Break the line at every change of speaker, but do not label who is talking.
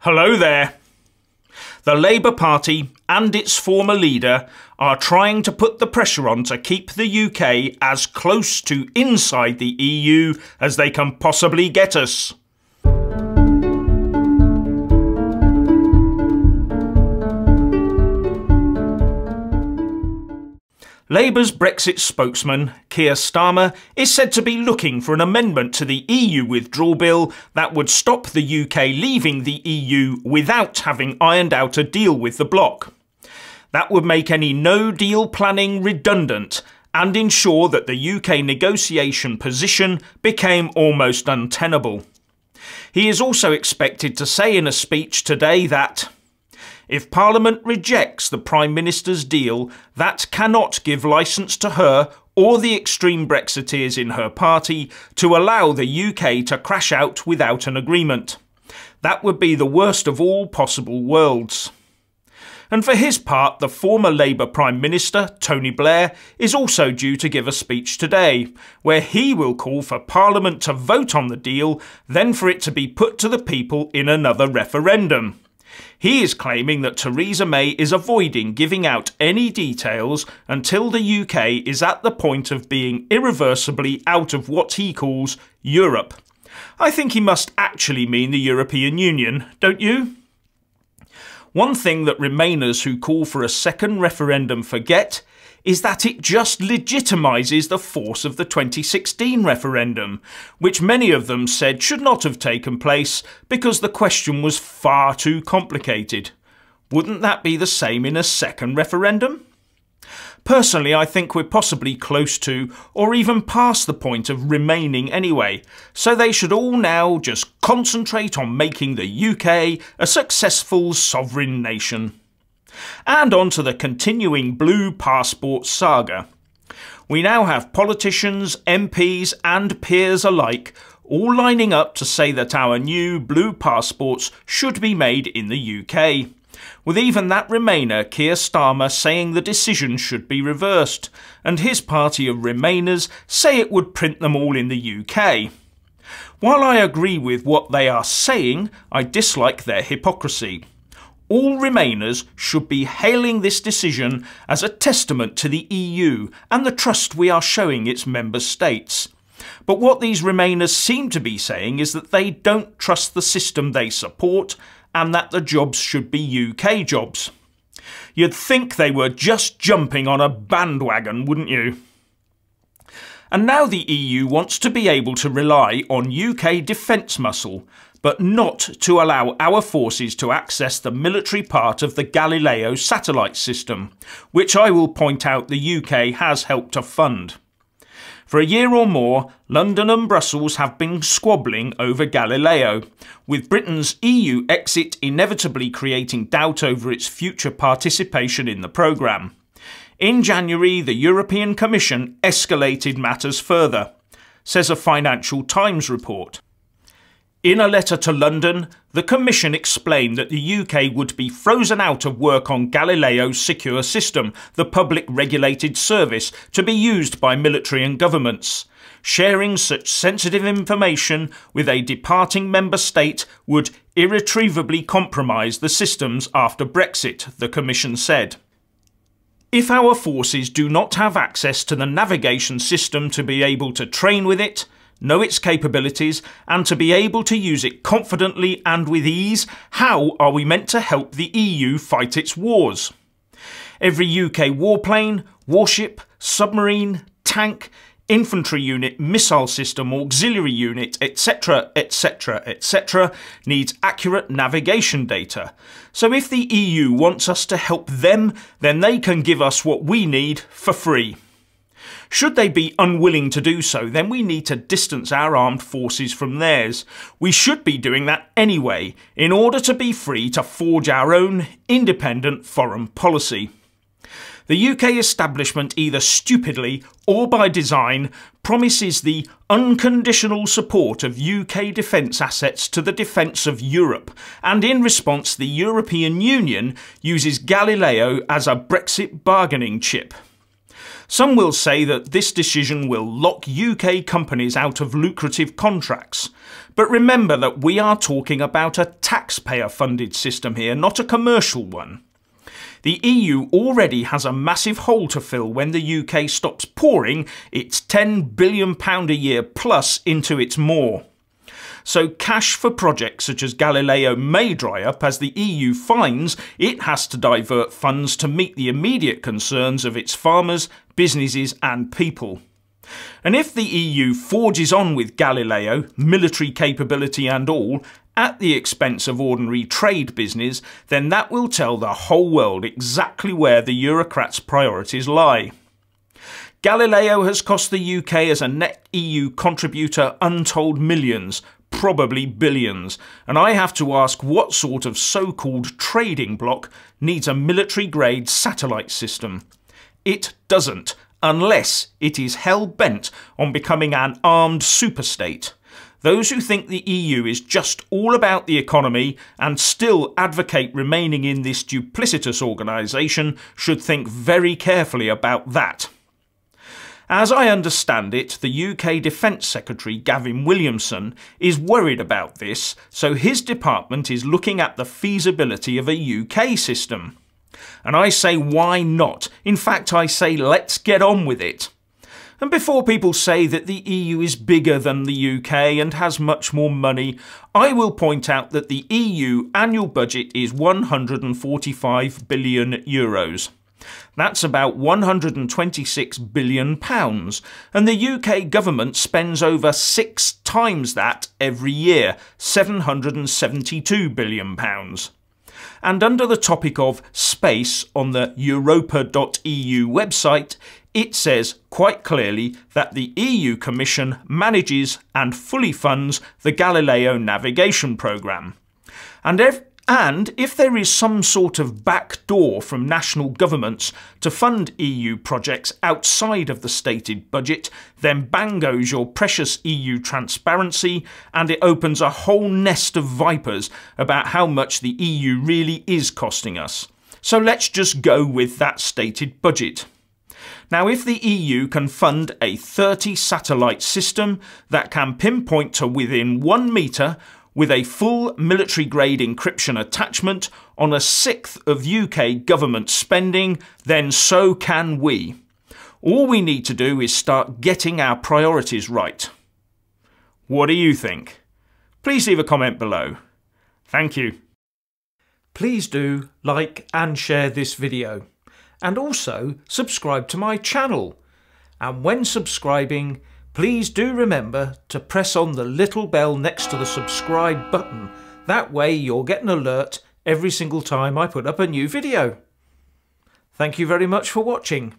Hello there. The Labour Party and its former leader are trying to put the pressure on to keep the UK as close to inside the EU as they can possibly get us. Labour's Brexit spokesman, Keir Starmer, is said to be looking for an amendment to the EU Withdrawal Bill that would stop the UK leaving the EU without having ironed out a deal with the bloc. That would make any no-deal planning redundant and ensure that the UK negotiation position became almost untenable. He is also expected to say in a speech today that if Parliament rejects the Prime Minister's deal, that cannot give licence to her or the extreme Brexiteers in her party to allow the UK to crash out without an agreement. That would be the worst of all possible worlds. And for his part, the former Labour Prime Minister, Tony Blair, is also due to give a speech today, where he will call for Parliament to vote on the deal, then for it to be put to the people in another referendum. He is claiming that Theresa May is avoiding giving out any details until the UK is at the point of being irreversibly out of what he calls Europe. I think he must actually mean the European Union, don't you? One thing that Remainers who call for a second referendum forget is that it just legitimises the force of the 2016 referendum, which many of them said should not have taken place because the question was far too complicated. Wouldn't that be the same in a second referendum? Personally, I think we're possibly close to, or even past the point of remaining anyway, so they should all now just concentrate on making the UK a successful sovereign nation. And on to the continuing blue passport saga. We now have politicians, MPs and peers alike all lining up to say that our new blue passports should be made in the UK, with even that Remainer, Keir Starmer, saying the decision should be reversed, and his party of Remainers say it would print them all in the UK. While I agree with what they are saying, I dislike their hypocrisy. All Remainers should be hailing this decision as a testament to the EU and the trust we are showing its member states. But what these Remainers seem to be saying is that they don't trust the system they support and that the jobs should be UK jobs. You'd think they were just jumping on a bandwagon, wouldn't you? And now the EU wants to be able to rely on UK defence muscle, but not to allow our forces to access the military part of the Galileo satellite system, which I will point out the UK has helped to fund. For a year or more, London and Brussels have been squabbling over Galileo, with Britain's EU exit inevitably creating doubt over its future participation in the programme. In January, the European Commission escalated matters further, says a Financial Times report. In a letter to London, the Commission explained that the UK would be frozen out of work on Galileo's secure system, the public regulated service to be used by military and governments. Sharing such sensitive information with a departing member state would irretrievably compromise the systems after Brexit, the Commission said. If our forces do not have access to the navigation system to be able to train with it, know its capabilities, and to be able to use it confidently and with ease, how are we meant to help the EU fight its wars? Every UK warplane, warship, submarine, tank, infantry unit, missile system, auxiliary unit, etc., etc., etc. needs accurate navigation data. So if the EU wants us to help them, then they can give us what we need for free. Should they be unwilling to do so, then we need to distance our armed forces from theirs. We should be doing that anyway, in order to be free to forge our own independent foreign policy. The UK establishment, either stupidly or by design, promises the unconditional support of UK defence assets to the defence of Europe, and in response the European Union uses Galileo as a Brexit bargaining chip. Some will say that this decision will lock UK companies out of lucrative contracts. But remember that we are talking about a taxpayer-funded system here, not a commercial one. The EU already has a massive hole to fill when the UK stops pouring its £10 billion a year plus into its maw. So cash for projects such as Galileo may dry up as the EU finds it has to divert funds to meet the immediate concerns of its farmers, businesses and people. And if the EU forges on with Galileo, military capability and all, at the expense of ordinary trade business, then that will tell the whole world exactly where the Eurocrats' priorities lie. Galileo has cost the UK as a net EU contributor untold millions, probably billions, and I have to ask what sort of so-called trading bloc needs a military-grade satellite system. It doesn't, unless it is hell-bent on becoming an armed superstate. Those who think the EU is just all about the economy and still advocate remaining in this duplicitous organisation should think very carefully about that. As I understand it, the UK Defence Secretary Gavin Williamson is worried about this, so his department is looking at the feasibility of a UK system. And I say, why not? In fact, I say, let's get on with it. And before people say that the EU is bigger than the UK and has much more money, I will point out that the EU annual budget is €145 billion. That's about £126 billion, and the UK government spends over 6 times that every year, £772 billion. And under the topic of space on the europa.eu website, it says quite clearly that the EU Commission manages and fully funds the Galileo navigation programme. And if there is some sort of back door from national governments to fund EU projects outside of the stated budget, then bang goes your precious EU transparency, and it opens a whole nest of vipers about how much the EU really is costing us. So let's just go with that stated budget. Now, if the EU can fund a 30-satellite system that can pinpoint to within 1 metre with a full military-grade encryption attachment on 1/6 of UK government spending, then so can we. All we need to do is start getting our priorities right. What do you think? Please leave a comment below. Thank you. Please do like and share this video. And also subscribe to my channel. And when subscribing, please do remember to press on the little bell next to the subscribe button. That way you'll get an alert every single time I put up a new video. Thank you very much for watching.